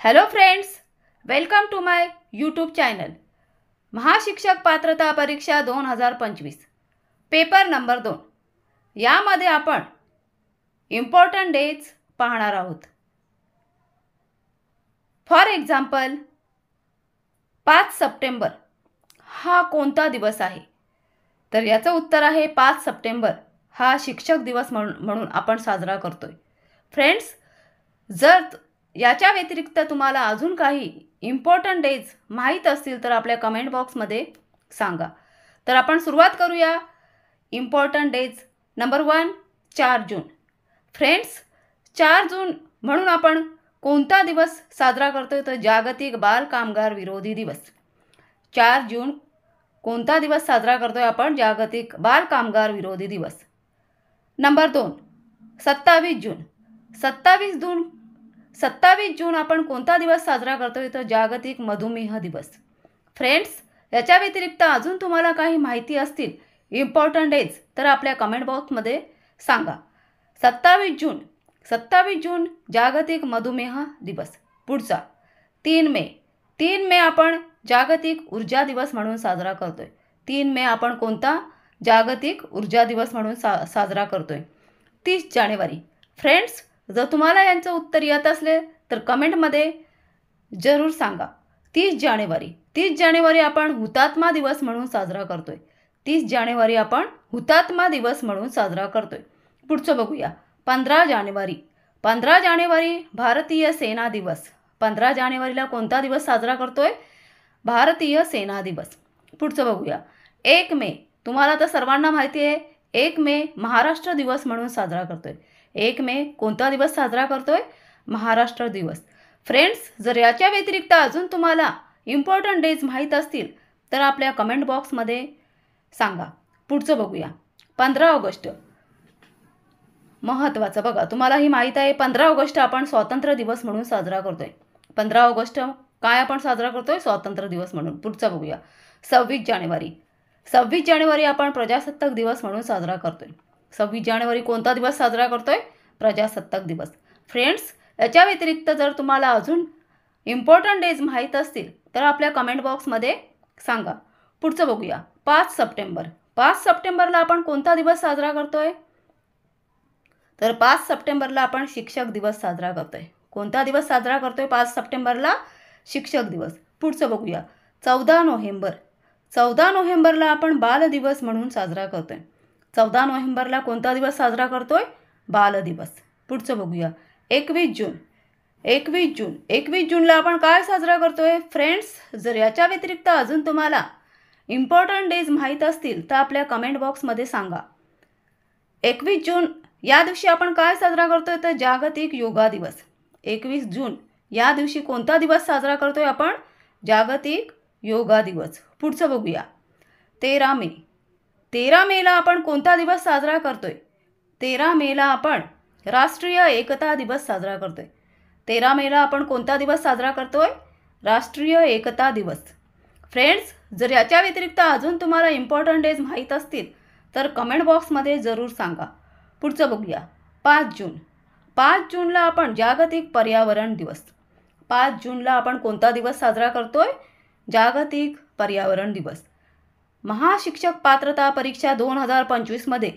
Hello friends, welcome to my YouTube channel. महाशिक्षक पात्रता परीक्षा 2025 पेपर नंबर 2 यामध्ये आपण इम्पॉर्टंट डेट्स पाहणार आहोत. फॉर एक्झाम्पल 5 सप्टेंबर हा कोणता दिवस आहे? तर याचं उत्तर आहे 5 सप्टेंबर हा शिक्षक दिवस म्हणून आपण साजरा करतोय. फ्रेंड्स, जर याच्या व्यतिरिक्त तुम्हाला अजून काही इम्पॉर्टंट डेज माहीत असतील तर आपल्या कमेंट बॉक्समध्ये सांगा. तर आपण सुरुवात करूया. इम्पॉर्टंट डेज नंबर 1 4 जून. फ्रेंड्स, 4 जून म्हणून आपण कोणता दिवस साजरा करतोय? तर जागतिक बाल कामगार विरोधी दिवस. 4 जून कोणता दिवस साजरा करतोय आपण? जागतिक बाल कामगार विरोधी दिवस. नंबर 2 27 जून. 27 जून आपण कोणता दिवस साजरा करतोय? तर जागतिक मधुमेह दिवस. फ्रेंड्स, याच्या व्यतिरिक्त अजून तुम्हाला काही माहिती असतील इम्पॉर्टंट डेज तर आपल्या कमेंट बॉक्समध्ये सांगा. 27 जून जागतिक मधुमेह दिवस. पुढचा 3 मे. 3 मे आपण जागतिक ऊर्जा दिवस म्हणून साजरा करतोय. 3 मे आपण कोणता जागतिक ऊर्जा दिवस म्हणून साजरा करतोय? 30 जानेवारी. फ्रेंड्स, जर तुम्हाला यांचं उत्तर येत असले तर कमेंटमध्ये जरूर सांगा. 30 जानेवारी आपण हुतात्मा दिवस म्हणून साजरा करतोय. 30 जानेवारी आपण हुतात्मा दिवस म्हणून साजरा करतोय. पुढचं बघूया. 15 जानेवारी भारतीय सेना दिवस. 15 जानेवारीला कोणता दिवस साजरा करतोय? भारतीय सेना दिवस. पुढचं बघूया. 1 मे. तुम्हाला तर सर्वांना माहिती आहे 1 मे महाराष्ट्र दिवस म्हणून साजरा करतोय. 1 मे कोणता दिवस साजरा करतोय? महाराष्ट्र दिवस. फ्रेंड्स, जर याच्या व्यतिरिक्त अजून तुम्हाला इम्पॉर्टंट डेज माहीत असतील तर आपल्या कमेंट बॉक्समध्ये सांगा. पुढचं बघूया. 15 ऑगस्ट. महत्त्वाचं बघा, तुम्हाला ही माहीत आहे 15 ऑगस्ट आपण स्वातंत्र्य दिवस म्हणून साजरा करतोय. 15 ऑगस्ट काय आपण साजरा करतोय? स्वातंत्र्य दिवस म्हणून. पुढचं बघूया. 26 जानेवारी आपण प्रजासत्ताक दिवस म्हणून साजरा करतोय. 26 जानेवारी कोणता दिवस साजरा करतोय? प्रजासत्ताक दिवस. फ्रेंड्स, याच्या व्यतिरिक्त जर तुम्हाला अजून इम्पॉर्टंट डेज माहीत असतील तर आपल्या कमेंट बॉक्समध्ये सांगा. पुढचं बघूया. 5 सप्टेंबरला आपण कोणता दिवस साजरा करतोय? तर 5 सप्टेंबरला आपण शिक्षक दिवस साजरा करतोय. कोणता दिवस साजरा करतोय 5 सप्टेंबरला? शिक्षक दिवस. पुढचं बघूया. 14 नोव्हेंबरला आपण बाल दिवस म्हणून साजरा करतोय. 14 नोव्हेंबरला कोणता दिवस साजरा करतोय? बाल दिवस. पुढचं बघूया. 21 जूनला आपण काय साजरा करतोय? फ्रेंड्स, जर याच्या व्यतिरिक्त अजून तुम्हाला इम्पॉर्टंट डेज माहीत असतील तर आपल्या कमेंट बॉक्समध्ये सांगा. 21 जून या दिवशी आपण काय साजरा करतोय? तर जागतिक योगा दिवस. 21 जून या दिवशी कोणता दिवस साजरा करतोय आपण? जागतिक योगा दिवस. पुढचं बघूया. 13 मेला आपण कोणता दिवस साजरा करतोय? 13 मेला आपण राष्ट्रीय एकता दिवस साजरा करतोय. 13 मेला आपण कोणता दिवस साजरा करतोय? राष्ट्रीय एकता दिवस. फ्रेंड्स, जर याच्या व्यतिरिक्त अजून तुम्हाला इम्पॉर्टंट डेज माहीत असतील तर कमेंट बॉक्समध्ये जरूर सांगा. पुढचं बघूया. 5 जूनला आपण जागतिक पर्यावरण दिवस. 5 जूनला आपण कोणता दिवस साजरा करतोय? जागतिक पर्यावरण दिवस. महाशिक्षक पात्रता परीक्षा 2025 मध्ये